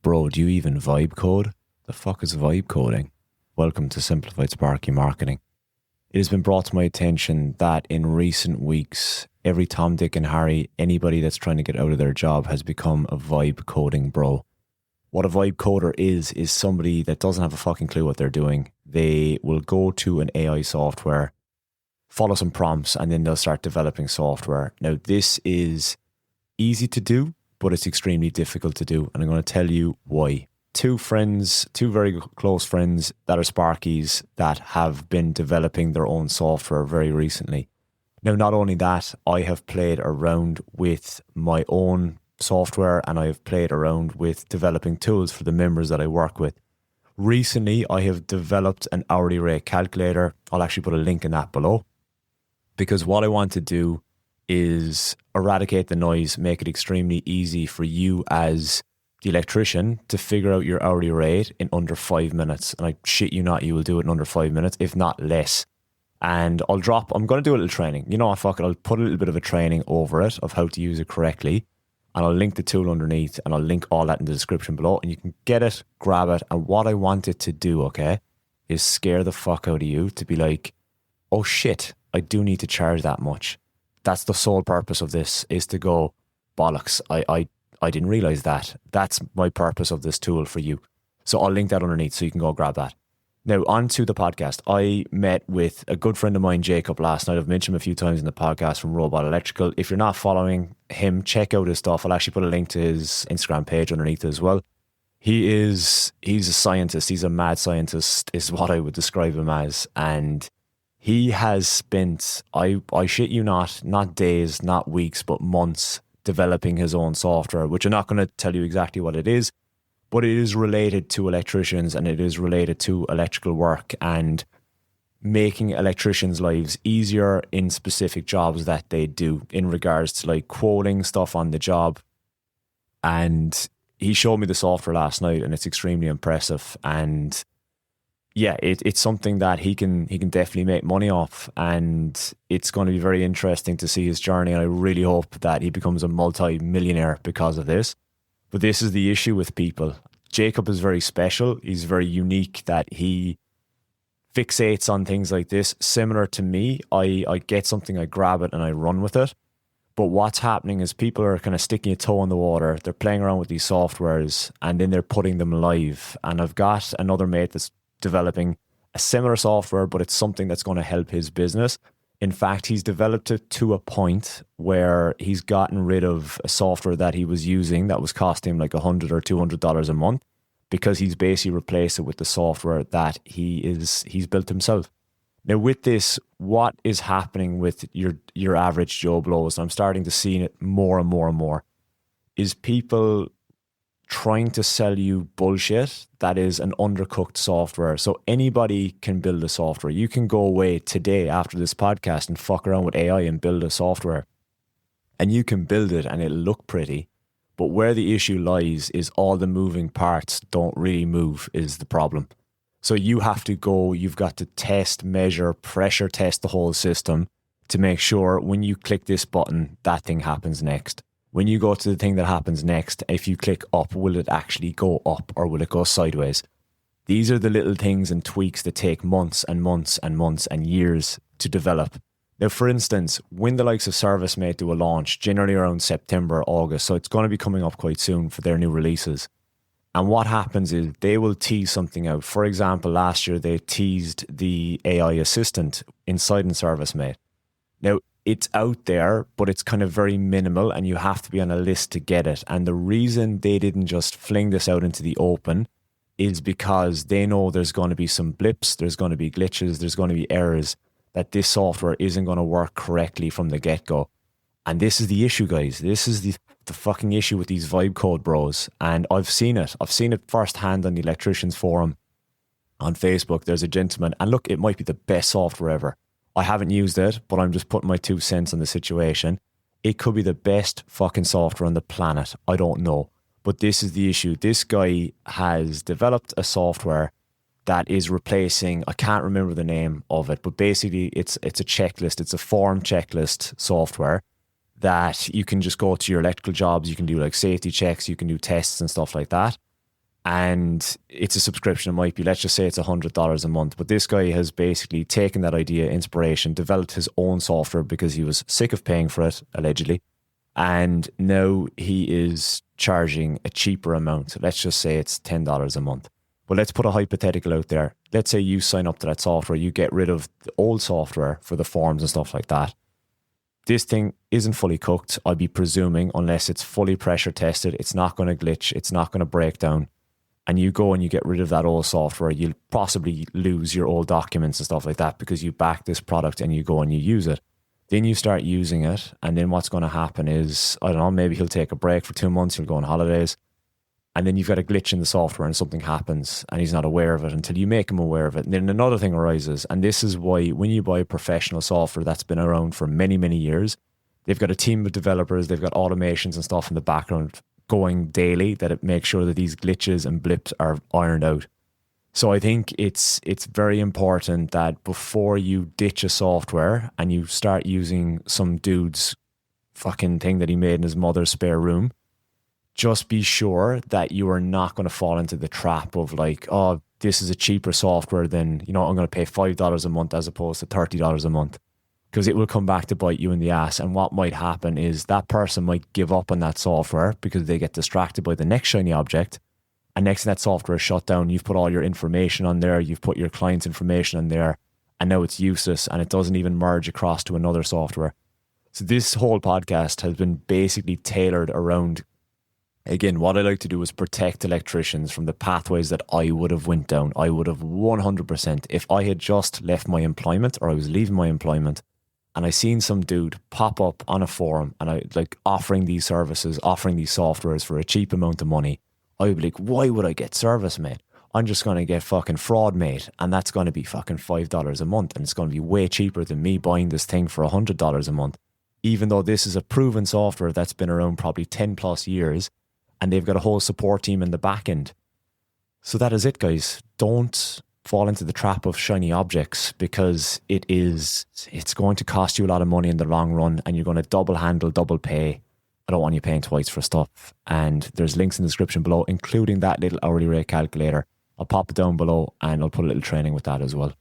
Bro, do you even vibe code? The fuck is vibe coding? Welcome to Simplified Sparky Marketing. It has been brought to my attention that in recent weeks, every Tom, Dick and Harry, anybody that's trying to get out of their job has become a vibe coding bro. What a vibe coder is somebody that doesn't have a fucking clue what they're doing. They will go to an AI software, follow some prompts, and then they'll start developing software. Now, this is easy to do, but it's extremely difficult to do. And I'm going to tell you why. Two very close friends that are Sparkies that have been developing their own software very recently. Now, not only that, I have played around with my own software and I have played around with developing tools for the members that I work with. Recently, I have developed an hourly rate calculator. I'll actually put a link in that below, because what I want to do is eradicate the noise, make it extremely easy for you as the electrician to figure out your hourly rate in under 5 minutes. And I shit you not, you will do it in under 5 minutes, if not less. And I'm going to do a little training. You know what, fuck it, I'll put a little bit of a training over it of how to use it correctly. And I'll link the tool underneath and I'll link all that in the description below. And you can get it, grab it. And what I want it to do, okay, is scare the fuck out of you to be like, oh shit, I do need to charge that much. That's the sole purpose of this, is to go, bollocks, I didn't realize that. That's my purpose of this tool for you. So I'll link that underneath so you can go grab that. Now, on to the podcast. I met with a good friend of mine, Jacob, last night. I've mentioned him a few times in the podcast, from Robot Electrical. If you're not following him, check out his stuff. I'll actually put a link to his Instagram page underneath as well. He's a scientist. He's a mad scientist, is what I would describe him as. And he has spent, I shit you not days, not weeks, but months developing his own software, which I'm not going to tell you exactly what it is, but it is related to electricians and it is related to electrical work and making electricians' lives easier in specific jobs that they do, in regards to like quoting stuff on the job. And he showed me the software last night and it's extremely impressive. And yeah, it's something that he can definitely make money off, and it's going to be very interesting to see his journey. And I really hope that he becomes a multi-millionaire because of this. But this is the issue with people. Jacob is very special. He's very unique that he fixates on things like this. Similar to me, I get something, I grab it and I run with it. But what's happening is people are kind of sticking a toe in the water. They're playing around with these softwares and then they're putting them live. And I've got another mate that's developing a similar software, but it's something that's going to help his business. In fact, he's developed it to a point where he's gotten rid of a software that he was using that was costing him like $100 or $200 a month, because he's basically replaced it with the software that he's built himself. Now, with this, what is happening with your average Joe Blows, and I'm starting to see it more and more and more, is people trying to sell you bullshit that is an undercooked software. So anybody can build a software. You can go away today after this podcast and fuck around with AI and build a software. And you can build it and it'll look pretty. But where the issue lies is all the moving parts don't really move is the problem. So you have to go, you've got to test, measure, pressure test the whole system to make sure when you click this button, that thing happens next. When you go to the thing that happens next, if you click up, will it actually go up or will it go sideways? These are the little things and tweaks that take months and months and months and years to develop. Now, for instance, when the likes of ServiceMate do a launch, generally around September, August, so it's going to be coming up quite soon for their new releases. And what happens is they will tease something out. For example, last year they teased the AI assistant inside in ServiceMate. Now, it's out there, but it's kind of very minimal and you have to be on a list to get it. And the reason they didn't just fling this out into the open is because they know there's going to be some blips, there's going to be glitches, there's going to be errors, that this software isn't going to work correctly from the get-go. And this is the issue, guys. This is the fucking issue with these vibe code bros. And I've seen it. I've seen it firsthand on the Electricians forum on Facebook. There's a gentleman, and look, it might be the best software ever. I haven't used it, but I'm just putting my 2 cents on the situation. It could be the best fucking software on the planet. I don't know. But this is the issue. This guy has developed a software that is replacing, I can't remember the name of it, but basically it's a checklist. It's a form checklist software that you can just go to your electrical jobs. You can do like safety checks. You can do tests and stuff like that. and it's a subscription. It might be, let's just say it's $100 a month. But this guy has basically taken that idea, inspiration, developed his own software because he was sick of paying for it, allegedly. And now he is charging a cheaper amount. So let's just say it's $10 a month. But let's put a hypothetical out there. Let's say you sign up to that software, you get rid of the old software for the forms and stuff like that. This thing isn't fully cooked, I'd be presuming, unless it's fully pressure tested. It's not going to glitch. It's not going to break down. And you go and you get rid of that old software, you'll possibly lose your old documents and stuff like that because you back this product and you go and you use it. Then you start using it, and then what's going to happen is, I don't know, maybe he'll take a break for 2 months, he'll go on holidays, and then you've got a glitch in the software and something happens and he's not aware of it until you make him aware of it. And then another thing arises, and this is why when you buy professional software that's been around for many, many years, they've got a team of developers, they've got automations and stuff in the background going daily that it makes sure that these glitches and blips are ironed out. So I think it's very important that before you ditch a software and you start using some dude's fucking thing that he made in his mother's spare room, just be sure that you are not going to fall into the trap of like, oh, this is a cheaper software than, I'm going to pay $5 a month as opposed to $30 a month. Because it will come back to bite you in the ass. And what might happen is that person might give up on that software because they get distracted by the next shiny object. And next thing that software is shut down, you've put all your information on there, you've put your client's information on there, and now it's useless and it doesn't even merge across to another software. So this whole podcast has been basically tailored around, again, what I like to do is protect electricians from the pathways that I would have went down. I would have 100%, if I had just left my employment or I was leaving my employment and I seen some dude pop up on a forum and I like offering these services, offering these softwares for a cheap amount of money, I would be like, why would I get service, mate? I'm just going to get fucking fraud, mate. And that's going to be fucking $5 a month. And it's going to be way cheaper than me buying this thing for $100 a month. Even though this is a proven software that's been around probably 10 plus years and they've got a whole support team in the back end. So that is it, guys. Don't fall into the trap of shiny objects because it's going to cost you a lot of money in the long run and you're going to double handle, double pay. I don't want you paying twice for stuff. And there's links in the description below, including that little hourly rate calculator. I'll pop it down below and I'll put a little training with that as well.